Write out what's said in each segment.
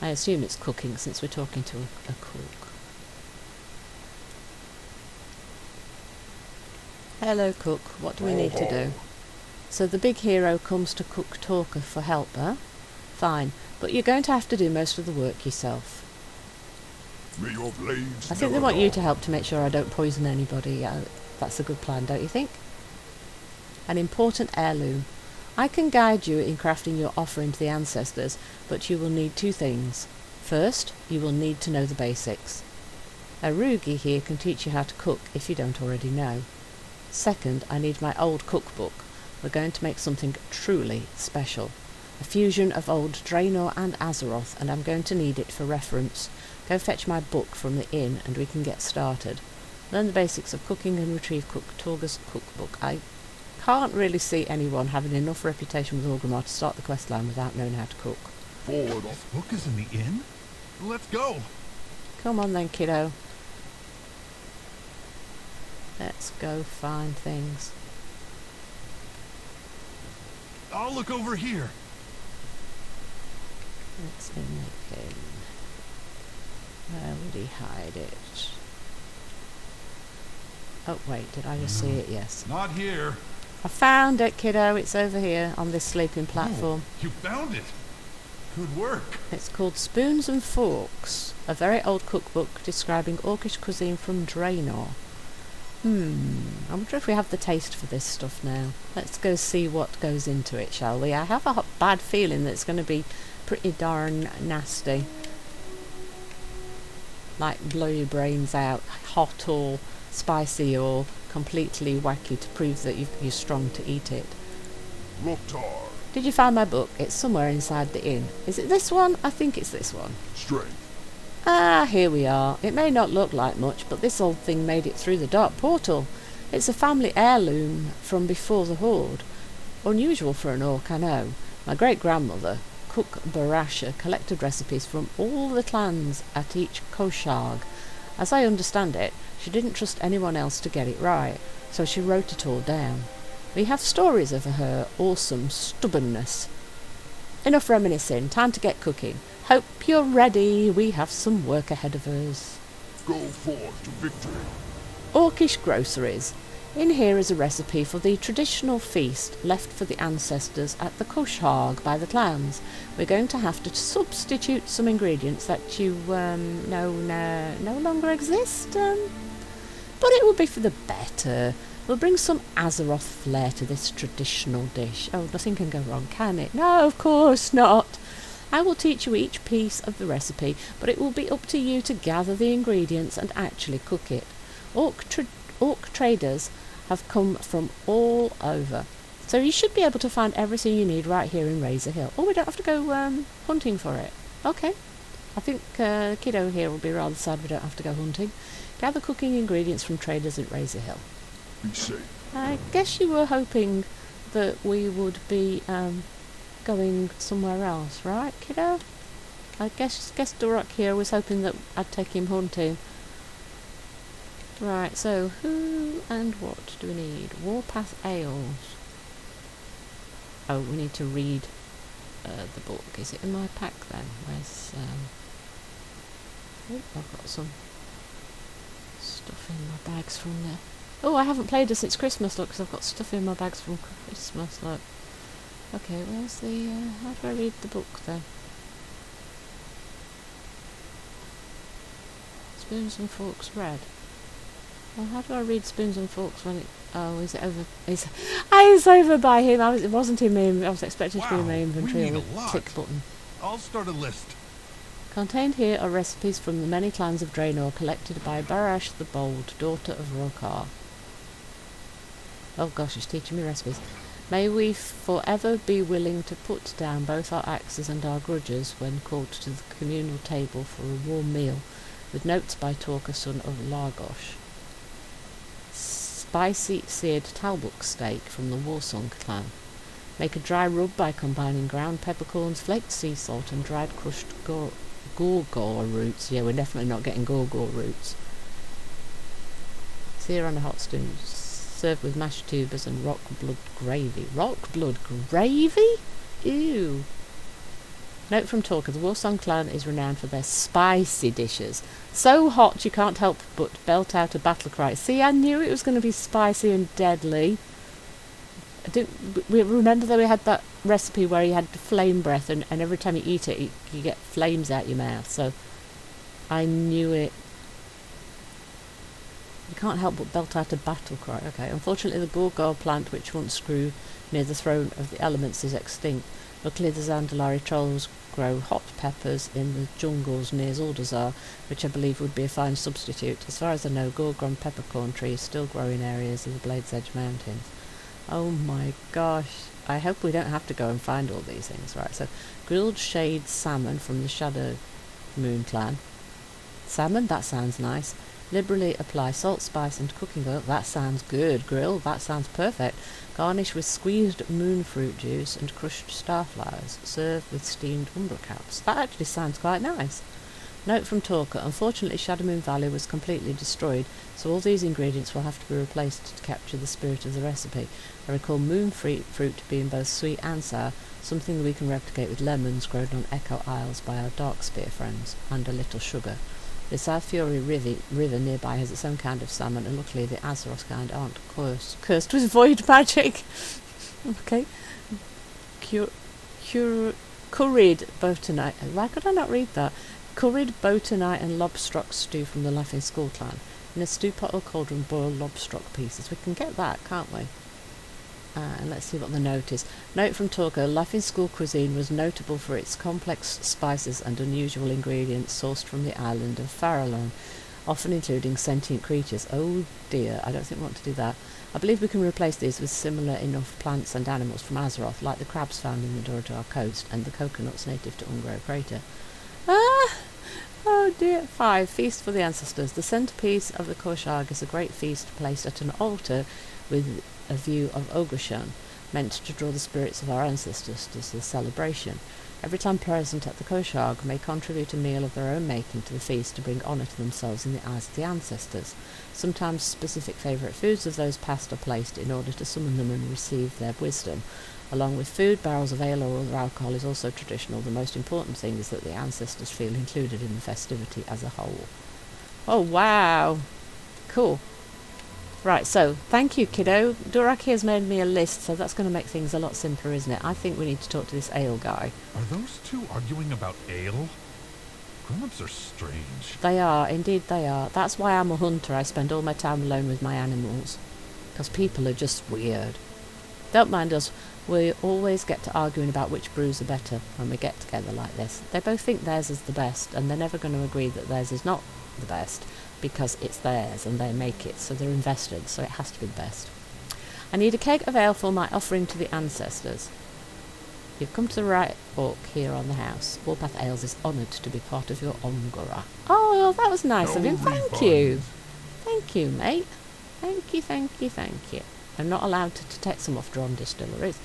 I assume it's cooking since we're talking to a cook. Hello, cook. What do we need to do? So the big hero comes to cook Talker for help, huh? Fine, but you're going to have to do most of the work yourself. May your blades I think they want you to help to make sure I don't poison anybody. That's a good plan, don't you think? An important heirloom. I can guide you in crafting your offering to the ancestors, but you will need two things. First, you will need to know the basics. A Rugi here can teach you how to cook if you don't already know. Second, I need my old cookbook. We're going to make something truly special. A fusion of old Draenor and Azeroth, and I'm going to need it for reference. Go fetch my book from the inn and we can get started. Learn the basics of cooking and retrieve Torga's cookbook. I can't really see anyone having enough reputation with Orgrimmar to start the quest line without knowing how to cook. forward. This book is in the inn? Let's go. Come on then, kiddo. Let's go find things. I'll look over here. It's in the inn. Where would he hide it? Oh wait, did I just see it? Yes. Not here. I found it, kiddo. It's over here on this sleeping platform. Oh, you found it. Good work. It's called Spoons and Forks, a very old cookbook describing Orcish cuisine from Draenor. I wonder if we have the taste for this stuff now. Let's go see what goes into it, shall we? I have a bad feeling that it's going to be pretty darn nasty. Like blow your brains out, hot or spicy or completely wacky to prove that you're strong to eat it. Drek'thar. Did you find my book? It's somewhere inside the inn. Is it this one? I think it's this one. Strength. Ah, here we are. It may not look like much, but this old thing made it through the dark portal. It's a family heirloom from before the Horde. Unusual for an orc, I know. My great-grandmother, Cook Barasha, collected recipes from all the clans at each Koshag. As I understand it, she didn't trust anyone else to get it right, so she wrote it all down. We have stories of her awesome stubbornness. Enough reminiscing, time to get cooking. Hope you're ready, we have some work ahead of us. Go forth to victory. Orcish groceries. In here is a recipe for the traditional feast left for the ancestors at the Koshag by the clans. We're going to have to substitute some ingredients that you no longer exist, but it will be for the better. We'll bring some Azeroth flair to this traditional dish. Oh, nothing can go wrong, can it? No, of course not. I will teach you each piece of the recipe, but it will be up to you to gather the ingredients and actually cook it. Orc traders have come from all over, so you should be able to find everything you need right here in Razor Hill. Oh, we don't have to go hunting for it. Okay. I think Kiddo here will be rather sad we don't have to go hunting. Gather cooking ingredients from traders at Razor Hill. Be safe. I guess you were hoping that we would be going somewhere else, right, kiddo? I guess Durock here was hoping that I'd take him hunting. Right, so who and what do we need? Warpath Ales. Oh, we need to read the book. Is it in my pack then? Where's oh, I've got some stuff in my bags from there. Oh, I haven't played this since Christmas, look, because I've got stuff in my bags from Christmas, look. Okay, where's the, how do I read the book then? Spoons and Forks red. Well, how do I read Spoons and Forks when it, oh, is it over, it's over by him, it wasn't in my, I was expecting to be in my inventory with a tick button. I'll start a list. Contained here are recipes from the many clans of Draenor collected by Barash the Bold, daughter of Rokar. Oh gosh, he's teaching me recipes. May we forever be willing to put down both our axes and our grudges when called to the communal table for a warm meal, with notes by Torka, son of Largosh. Spicy seared Talbuk steak from the Warsong clan. Make a dry rub by combining ground peppercorns, flaked sea salt and dried crushed gorgor roots. Yeah, we're definitely not getting gorgor roots. Sear on a hot stone. Served with mashed tubers and rock blood gravy. Rock blood gravy? Ew. Note from Talker, the Warsong clan is renowned for their spicy dishes. So hot you can't help but belt out a battle cry. See, I knew it was going to be spicy and deadly. We remember that we had that recipe where you had flame breath, and every time you eat it, you get flames out your mouth. So I knew it. You can't help but belt out a battle cry. Okay, unfortunately the Gorgar plant, which once grew near the throne of the elements, is extinct. Luckily the Zandalari trolls grow hot peppers in the jungles near Zaldazar, which I believe would be a fine substitute. As far as I know, Gorgon peppercorn trees still grow in areas of the Blade's Edge Mountains. Oh my gosh, I hope we don't have to go and find all these things. Right, so grilled shade salmon from the Shadow Moon clan. Salmon, that sounds nice. Liberally apply salt, spice and cooking oil. That sounds good. Grill, that sounds perfect. Garnish with squeezed moon fruit juice and crushed starflowers. Serve with steamed umbra caps. That actually sounds quite nice. Note from Talker, unfortunately Shadow Moon Valley was completely destroyed, so all these ingredients will have to be replaced to capture the spirit of the recipe. I recall moon fruit being both sweet and sour, something we can replicate with lemons grown on Echo Isles by our Darkspear friends, and a little sugar. The South Fury river nearby has its own kind of salmon, and luckily the Azeroth kind aren't cursed with void magic. Okay. Curried botanite. Why could I not read that? Curried botanite and lobstrock stew from the Laughing Skull clan. In a stew pot or cauldron, boil lobstrock pieces. We can get that, can't we? And let's see what the note is. Note from Talker, Laughing Skull cuisine was notable for its complex spices and unusual ingredients sourced from the island of Farallon, often including sentient creatures. Oh dear, I don't think we want to do that. I believe we can replace these with similar enough plants and animals from Azeroth, like the crabs found in the Duradar coast and the coconuts native to Ungro Crater. Oh dear. 5. Feast for the ancestors. The centrepiece of the Koshag is a great feast placed at an altar with a view of Ogreshan, meant to draw the spirits of our ancestors to the celebration. Every time present at the Koshag may contribute a meal of their own making to the feast to bring honour to themselves in the eyes of the ancestors. Sometimes specific favourite foods of those past are placed in order to summon them and receive their wisdom. Along with food, barrels of ale or other alcohol is also traditional. The most important thing is that the ancestors feel included in the festivity as a whole. Oh wow! Cool. Right, so thank you, kiddo. Duraki has made me a list, so that's going to make things a lot simpler, isn't it? I think we need to talk to this ale guy. Are those two arguing about ale? Grown-ups are strange. They are, indeed they are. That's why I'm a hunter. I spend all my time alone with my animals. Because people are just weird. Don't mind us. We always get to arguing about which brews are better when we get together like this. They both think theirs is the best, and they're never going to agree that theirs is not the best, because it's theirs and they make it, so they're invested, so it has to be the best. I need a keg of ale for my offering to the ancestors. You've come to the right orc here on the house. Warpath Ales is honoured to be part of your Ongora. Oh, well, that was nice of him. Thank you. Thank you, mate. Thank you, thank you, thank you. I'm not allowed to take some off Dron distilleries.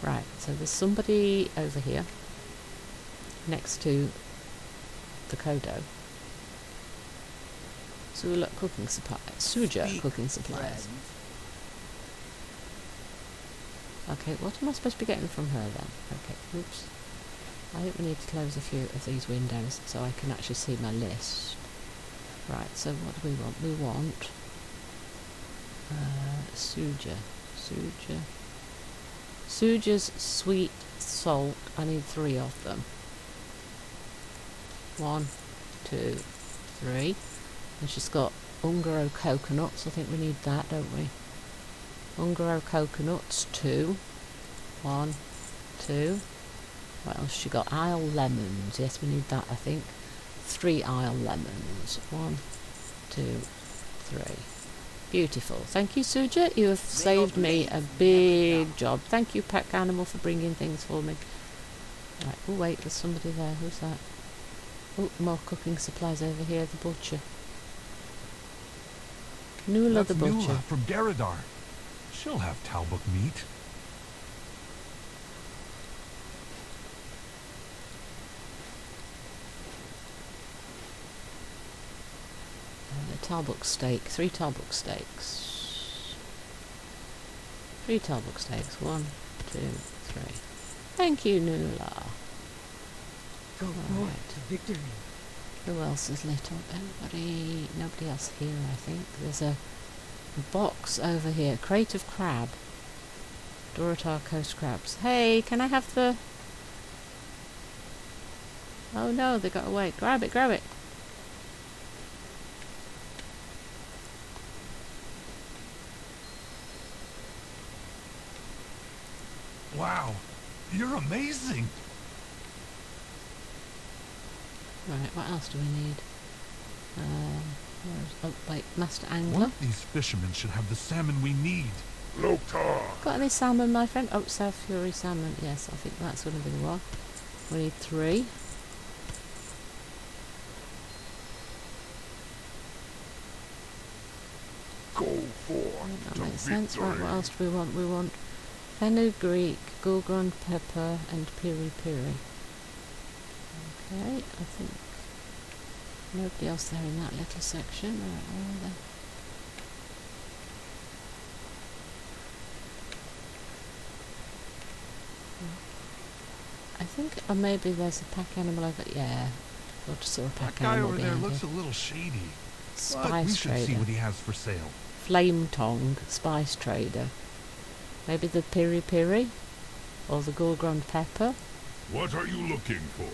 Right, so there's somebody over here next to the Kodo. Suja cooking supplies. Okay, what am I supposed to be getting from her then? Okay, oops. I think we need to close a few of these windows so I can actually see my list. Right, so what do we want? We want Suja's sweet salt. I need 3 of them. 1, 2, 3. And she's got Ungaro coconuts. I think we need that, don't we? Ungaro coconuts, 2. 1, 2. What else she got? Isle lemons. Yes, we need that, I think. 3 Isle lemons. 1, 2, 3. Beautiful. Thank you, Suja. You have saved me a big job. Thank you, Pack Animal, for bringing things for me. Right. Oh, wait, there's somebody there. Who's that? Oh, more cooking supplies over here. The butcher. Nula the butcher. Nula from Daradar. She'll have Talbuk meat. Talbuk steak. 3 Talbuk steaks. 3 Talbuk steaks. 1, 2, 3. Thank you, Nula. Go forth to victory. Who else is lit up? Anybody? Nobody else here, I think. There's a box over here. Crate of crab. Drek'thar coast crabs. Hey, can I have the... Oh no, they got away. Grab it, grab it. Wow, you're amazing. Right, what else do we need? Oh, wait, Master One Angler. of these fishermen should have the salmon we need. Drek'thar! Got any salmon, my friend? Oh, South Fury salmon. Yes, I think that's going to be the one. We need 3. Go forth That to makes sense. victory! Right, what else do we want? We want fenugreek, gulgrund pepper, and piri piri. Okay, I think nobody else there in that little section. Right, where are they? I think maybe there's a pack animal over. Yeah, I thought I saw a That pack guy animal over there behind looks here. a little shady. But Spice we should see trader, what he has for sale. flame tongue, spice trader. Maybe the piri piri, or the gulgrund pepper. What are you looking for?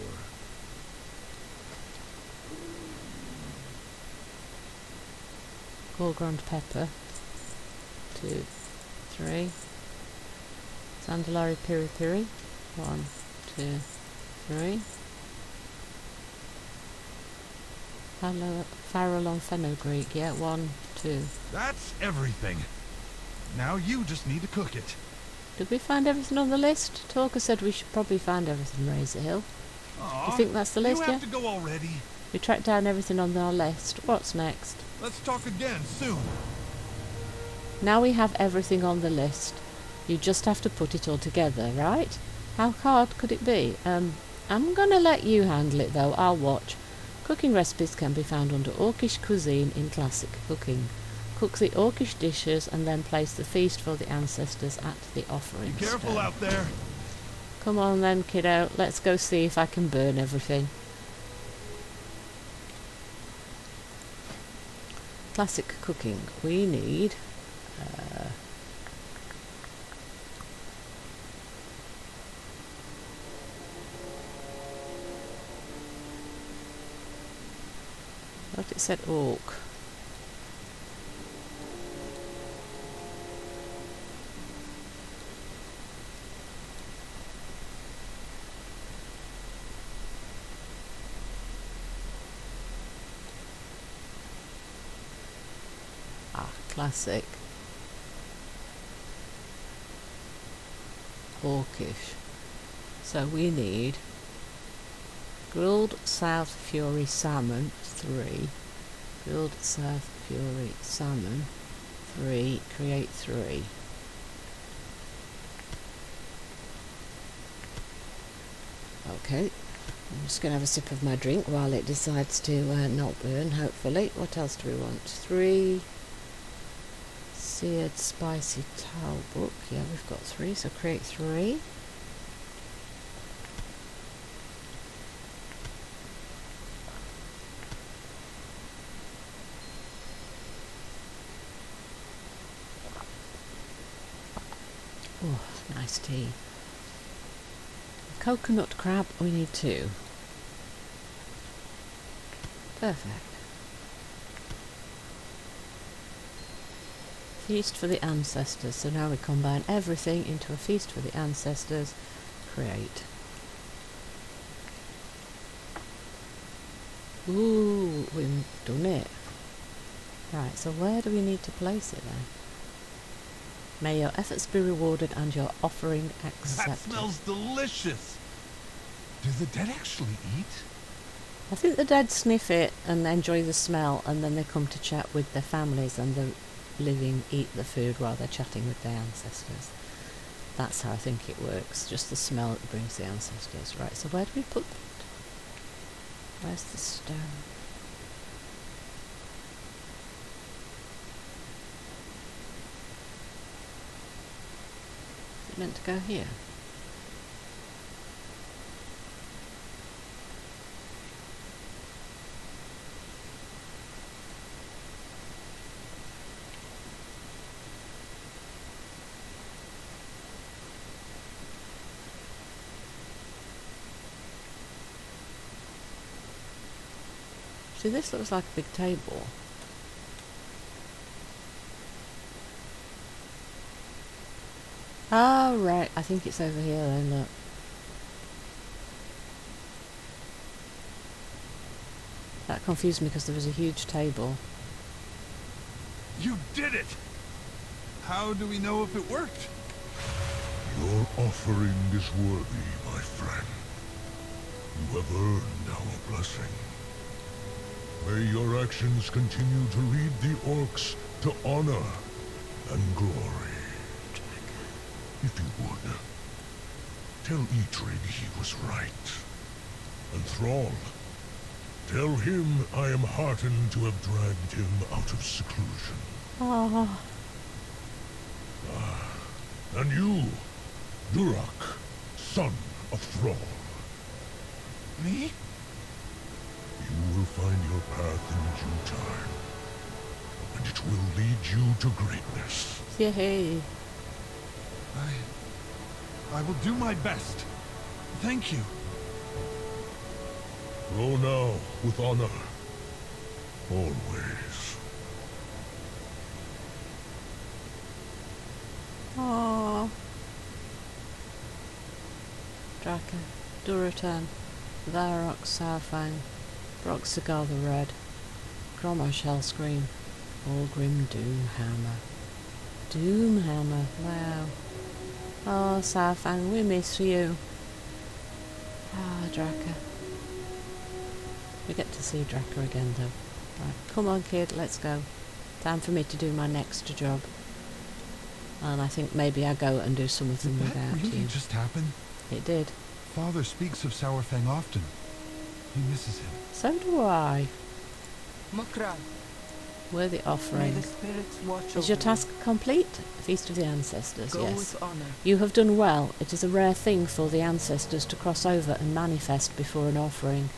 Gulgrund pepper. 2, 3. Sandalari piri piri. 1, 2, 3. Farallon fenugreek. Yeah, 1, 2. That's everything. Now you just need to cook it. Did we find everything on the list? Talker said we should probably find everything in Razor Hill. Aw, Do you think that's the list, you yeah? have to go already. We tracked down everything on our list. What's next? Let's talk again soon. Now we have everything on the list. You just have to put it all together, right? How hard could it be? I'm gonna let you handle it though. I'll watch. Cooking recipes can be found under Orcish cuisine in classic cooking. Cook the Orcish dishes and then place the feast for the ancestors at the offering Be careful stone. out there. Come on then, kiddo. Let's go see if I can burn everything. Classic cooking. We need... what it said? Orc. Classic. Orcish. So we need grilled South Fury salmon 3. Grilled South Fury salmon 3. Create 3. Okay. I'm just going to have a sip of my drink while it decides to not burn, hopefully. What else do we want? 3 seared spicy towel book. Yeah, we've got 3, so create 3. Oh, nice tea. Coconut crab, we need 2. Perfect. Feast for the ancestors. So now we combine everything into a feast for the ancestors. Create. Ooh, we've done it. Right, so where do we need to place it then? May your efforts be rewarded and your offering accepted. That smells delicious. Do the dead actually eat? I think the dead sniff it and enjoy the smell, and then they come to chat with their families, and the living eat the food while they're chatting with their ancestors. That's how I think it works. Just the smell that brings the ancestors. Right, so where do we put that? Where's the stone? Is it meant to go here? See, this looks like a big table. Oh, right. I think it's over here then, look. That confused me because there was a huge table. You did it! How do we know if it worked? Your offering is worthy, my friend. You have earned our blessing. May your actions continue to lead the orcs to honor and glory. If you would, tell Eitrig he was right. And Thrall, tell him I am heartened to have dragged him out of seclusion. Oh. And you, Durak, son of Thrall. Me? You will find your path in due time, and it will lead you to greatness. Yay. I will do my best. Thank you. Go now with honor. Always. Oh. Drek'thar, Durotan, Varrock Saurfang, Broxagar the Red, Grommer Shellscream, Orgrim Doomhammer. Doomhammer, wow. Oh, Saurfang, we miss you. Ah, Drek'thar. We get to see Drek'thar again though. Right, come on kid, let's go. Time for me to do my next job. And I think maybe I go and do some of them Did that without really you. just happen? It did. Father speaks of Saurfang often. He misses him. So do I. Mukra, Worthy may offering. the spirits watch Is your over task complete? Feast of the Ancestors, you. Go yes. with honor. You have done well. It is a rare thing for the ancestors to cross over and manifest before an offering.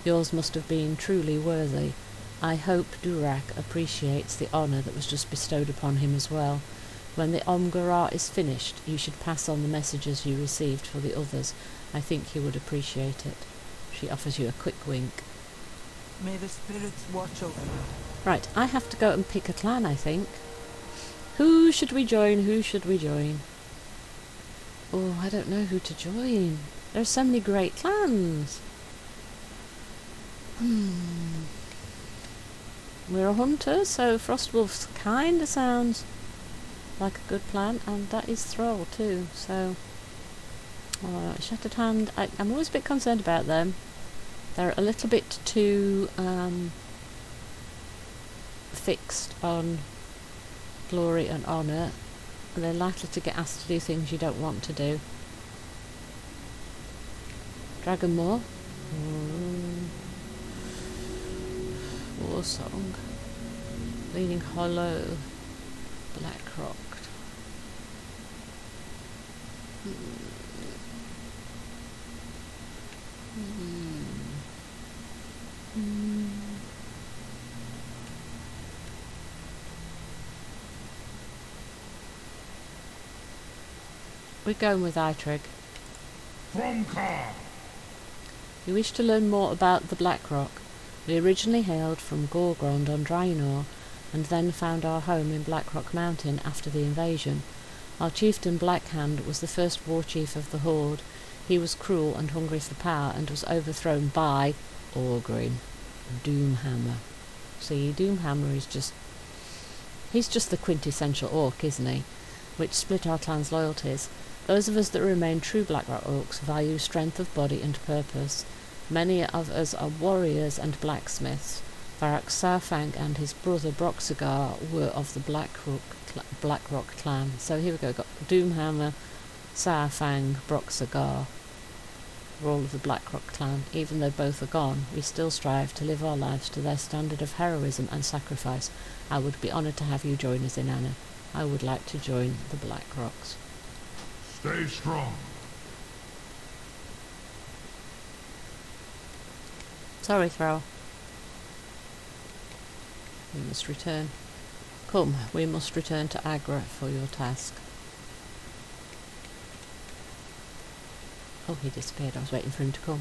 Yours must have been truly worthy. I hope Durak appreciates the honour that was just bestowed upon him as well. When the Omgarah is finished, you should pass on the messages you received for the others. I think he would appreciate it. She offers you a quick wink. May the spirits watch over you. Right, I have to go and pick a clan, I think. Who should we join? Who should we join? Oh, I don't know who to join. There are so many great clans. We're a hunter, so Frostwolf kind of sounds like a good plan, and that is Thrall too, so... Shattered Hand, I'm always a bit concerned about them. They're a little bit too fixed on glory and honour, and they're likely to get asked to do things you don't want to do. Dragonmoor. War Song. Leaning Hollow. Blackrock. We're going with Eitrig. From Kar! We wish to learn more about the Blackrock. We originally hailed from Gorgrond on Draenor, and then found our home in Blackrock Mountain after the invasion. Our chieftain Blackhand was the first war chief of the Horde. He was cruel and hungry for power, and was overthrown by Orgrim Doomhammer. See, Doomhammer is just... he's just the quintessential orc, isn't he? Which split our clan's loyalties. Those of us that remain true Blackrock orcs value strength of body and purpose. Many of us are warriors and blacksmiths. Varrock Saurfang and his brother Broxagar were of the Blackrock clan. So here we go, got Doomhammer, Saurfang, Broxagar. We're all of the Blackrock clan. Even though both are gone, we still strive to live our lives to their standard of heroism and sacrifice. I would be honoured to have you join us in Anna. I would like to join the Blackrocks. Stay strong. Sorry, Thrall. We must return. Come, we must return to Agra for your task. Oh, he disappeared. I was waiting for him to come.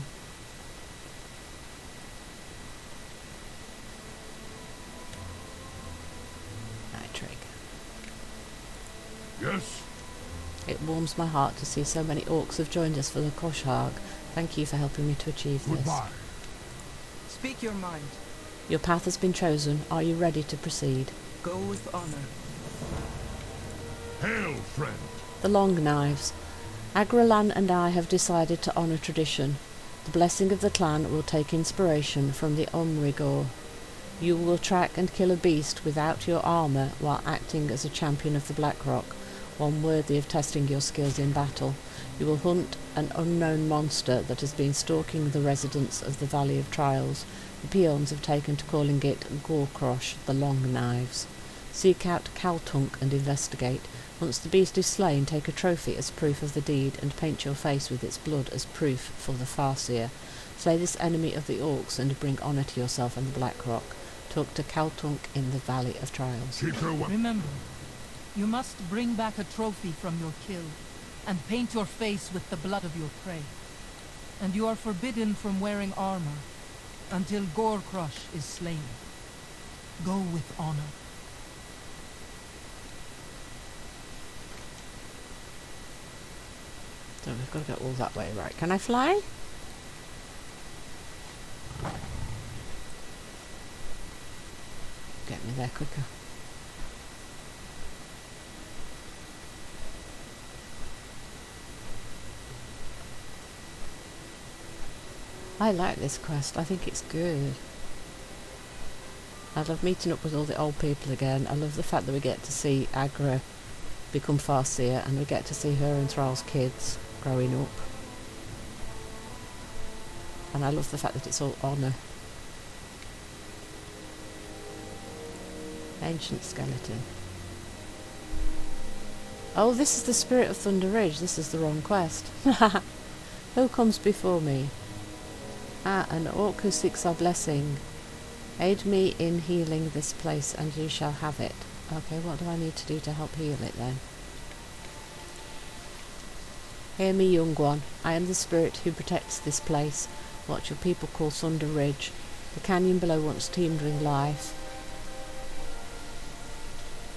It warms my heart to see so many orcs have joined us for the Koshag. Thank you for helping me to achieve this. Goodbye. Speak your mind. Your path has been chosen. Are you ready to proceed? Go with honor. Hail, friend. The Long Knives. Agralan and I have decided to honour tradition. The blessing of the clan will take inspiration from the Umrigor. You will track and kill a beast without your armour while acting as a champion of the Blackrock, one worthy of testing your skills in battle. You will hunt an unknown monster that has been stalking the residents of the Valley of Trials. The peons have taken to calling it Gorkrosh, the Long Knives. Seek out Kaltunk and investigate. Once the beast is slain, take a trophy as proof of the deed and paint your face with its blood as proof for the Farseer. Slay this enemy of the orcs and bring honour to yourself and the Blackrock. Talk to Kaltunk in the Valley of Trials. Keep her Remember, you must bring back a trophy from your kill, and paint your face with the blood of your prey. And you are forbidden from wearing armor until Gorkrosh is slain. Go with honor. So we've got to go all that way, right? Can I fly? Get me there quicker. I like this quest. I think it's good. I love meeting up with all the old people again. I love the fact that we get to see Agra become Farseer and we get to see her and Thrall's kids growing up. And I love the fact that it's all honour. Ancient skeleton. Oh, this is the Spirit of Thunder Ridge. This is the wrong quest. Who comes before me? Ah, an orc who seeks our blessing. Aid me in healing this place and you shall have it. Okay, what do I need to do to help heal it then? Hear me, young one. I am the spirit who protects this place, what your people call Thunder Ridge. The canyon below once teemed with life.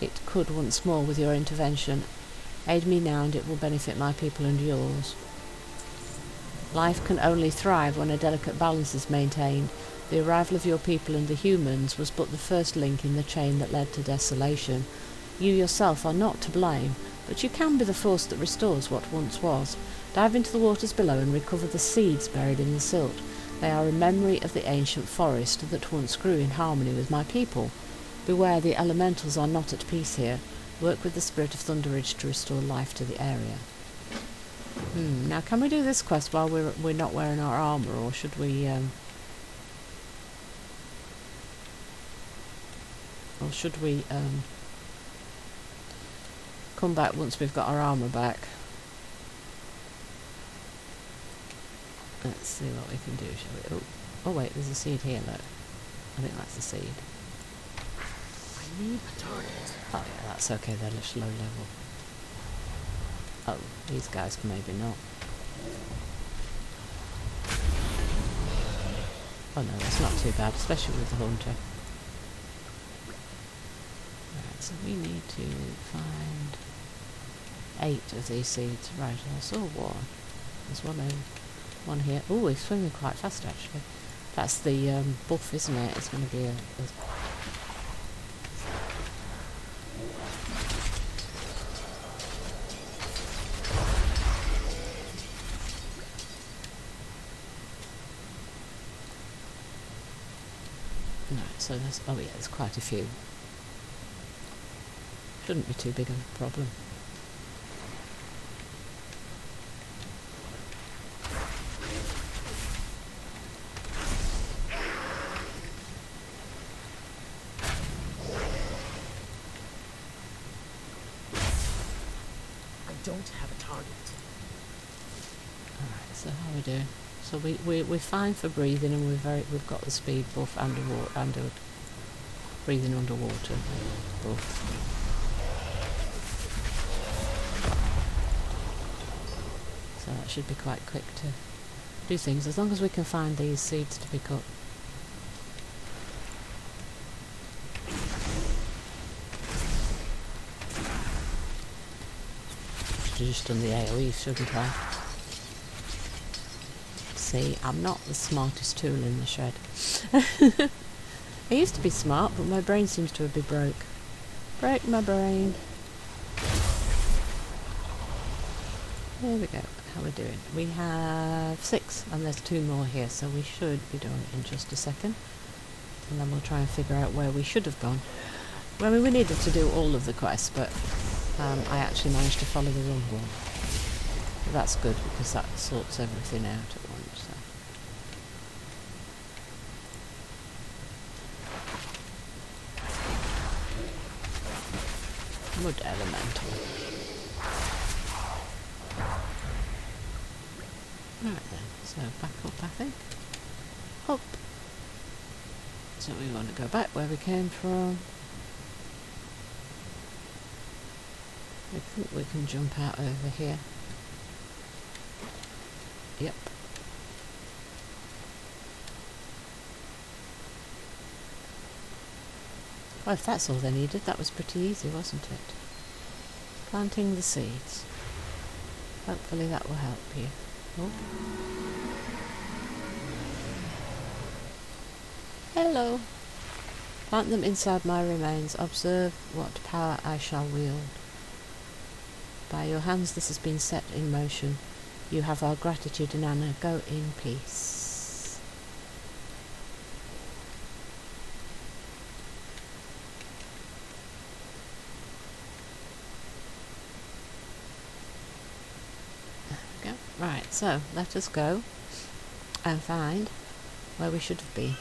It could once more with your intervention. Aid me now and it will benefit my people and yours. Life can only thrive when a delicate balance is maintained. The arrival of your people and the humans was but the first link in the chain that led to desolation. You yourself are not to blame, but you can be the force that restores what once was. Dive into the waters below and recover the seeds buried in the silt. They are a memory of the ancient forest that once grew in harmony with my people. Beware, the elementals are not at peace here. Work with the Spirit of Thunderidge to restore life to the area. Now can we do this quest while we're not wearing our armour, or should we come back once we've got our armour back? Let's see what we can do, shall we? Oh wait, there's a seed here, look. I think that's the seed. I need a target. Oh yeah, that's okay, they're just low level. Oh, these guys maybe not. Oh no, that's not too bad, especially with the hunter. Right, so we need to find 8 of these seeds. Right, I saw one. There's one here. Oh, he's swimming quite fast actually. That's the buff, isn't it? It's going to be a so there's, oh yeah, there's quite a few. Shouldn't be too big of a problem. I don't have a target. Alright, so how are we doing? So we're fine for breathing, and we've got the speed buff and a breathing underwater buff. So that should be quite quick to do things, as long as we can find these seeds to pick up. have just done the AoE, shouldn't I? See, I'm not the smartest tool in the shed. I used to be smart, but my brain seems to have been broke. Broke my brain. There we go. How are we doing? We have 6, and there's 2 more here, so we should be done in just a second. And then we'll try and figure out where we should have gone. Well, we needed to do all of the quests, but I actually managed to follow the wrong one. But that's good, because that sorts everything out at once. So. Mud elemental. Right then, so back up I think. Up. So we want to go back where we came from. I think we can jump out over here. Yep. Well, if that's all they needed, that was pretty easy, wasn't it? Planting the seeds. Hopefully that will help you. Oh. Hello. Plant them inside my remains. Observe what power I shall wield. By your hands this has been set in motion. You have our gratitude and honour. Go in peace. There we go. Right, so let us go and find where we should have been.